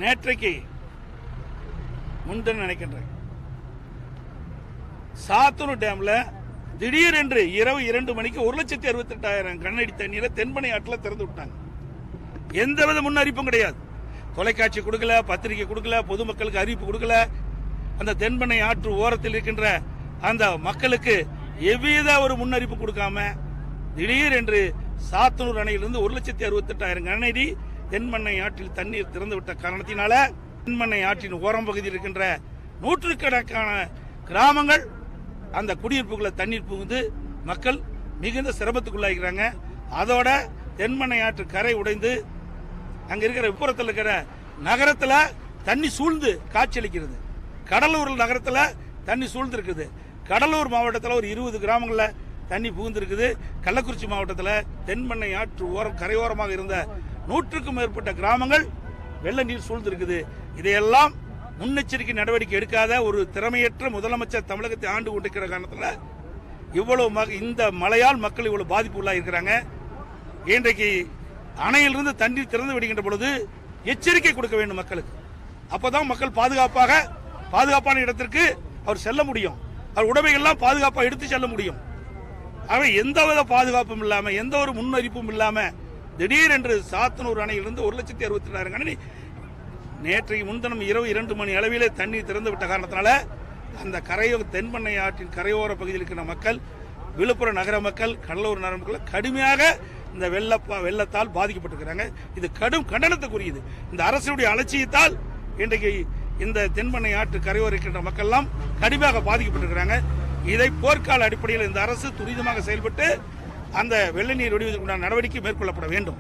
நேற்றைக்கு முன்தினம் நினைக்கின்றேன், சாத்தூர் டேம்ல திடீரென்று இரவு 2 மணிக்கு 1,68,000 கனஅடி தண்ணீரை தென்பெண்ணை ஆற்றில் திறந்து விட்டாங்க. எந்தவித முன்னறிவிப்பும் கிடையாது. தொலைக்காட்சி கொடுக்கல, பத்திரிகை கொடுக்கல, பொதுமக்களுக்கு அறிவிப்பு கொடுக்கல. அந்த தென்பெண்ணை ஆற்று ஓரத்தில் இருக்கின்ற அந்த மக்களுக்கு எவ்வித ஒரு முன்னறிவிப்பு கொடுக்காம திடீரென்று சாத்தனூர் அணையிலிருந்து 1,68,000 கனஅடி தென்பெண்ணை ஆற்றில் தண்ணீர் திறந்து விட்ட காரணத்தினால தென்பெண்ணை ஆற்றின் ஓரம் பகுதியில் இருக்கின்ற நூற்றுக்கணக்கான கிராமங்கள் அந்த குடியிருப்புகளை தண்ணீர் புகுந்து மக்கள் மிகுந்த சிரமத்துக்குள்ளாகிறாங்க. அதோட தென்பெண்ணை ஆற்று கரை உடைந்து அங்க இருக்கிற உப்புறத்தில் இருக்கிற நகரத்தில் தண்ணி சூழ்ந்து காட்சியளிக்கிறது. கடலூர் நகரத்தில் தண்ணி சூழ்ந்து இருக்குது. கடலூர் மாவட்டத்தில் ஒரு 20 கிராமங்களில் தண்ணி புகுந்து இருக்குது. கள்ளக்குறிச்சி மாவட்டத்தில் தென்பெண்ணை ஆற்று ஓரம் கரையோரமாக இருந்த 100க்கும் மேற்பட்ட கிராமங்கள் வெள்ள நீர் சூழ்ந்து இருக்குது. இதையெல்லாம் முன்னெச்சரிக்கை நடவடிக்கை எடுக்காத ஒரு திறமையற்ற முதலமைச்சர் தமிழகத்தை ஆண்டு கொண்டிருக்கிற காரணத்தில் இவ்வளவு இந்த மழையால் மக்கள் இவ்வளவு பாதிப்பு உள்ளாயிருக்கிறாங்க. இன்றைக்கு அணையிலிருந்து தண்ணீர் திறந்து விடுகின்ற பொழுது எச்சரிக்கை கொடுக்க வேண்டும் மக்களுக்கு. அப்பதான் மக்கள் பாதுகாப்பான இடத்திற்கு அவர் செல்ல முடியும். அவர் உடைமைகள்லாம் பாதுகாப்பாக எடுத்து செல்ல முடியும். ஆக எந்தவித பாதுகாப்பும் இல்லாம, எந்த ஒரு முன்னறிப்பும் இல்லாம திடீரென்று சாத்தனூர் அணையிலிருந்து 1,68,000 கனஅடி நேற்றைக்கு முன்தினம் இரவு 2 மணி அளவிலே தண்ணீர் திறந்து விட்ட காரணத்தினால அந்த தென்பெண்ணை ஆற்றின் கரையோர பகுதியில் இருக்கிற மக்கள், விழுப்புரம் நகர மக்கள், கடலூர் நகர மக்கள் கடுமையாக இந்த வெள்ளத்தால் பாதிக்கப்பட்டிருக்கிறாங்க. இது கடும் கண்டனத்துக்குரியது. இந்த அரசுடைய அலட்சியத்தால் இன்றைக்கு இந்த தென்பெண்ணை ஆற்று கரையோர இருக்கின்ற மக்கள் எல்லாம் கடுமையாக பாதிக்கப்பட்டிருக்கிறாங்க. இதை போர்க்கால அடிப்படையில் இந்த அரசு துரிதமாக செயல்பட்டு அந்த வெள்ள நீர் வடிவதற்குண்டான நடவடிக்கை மேற்கொள்ளப்பட வேண்டும்.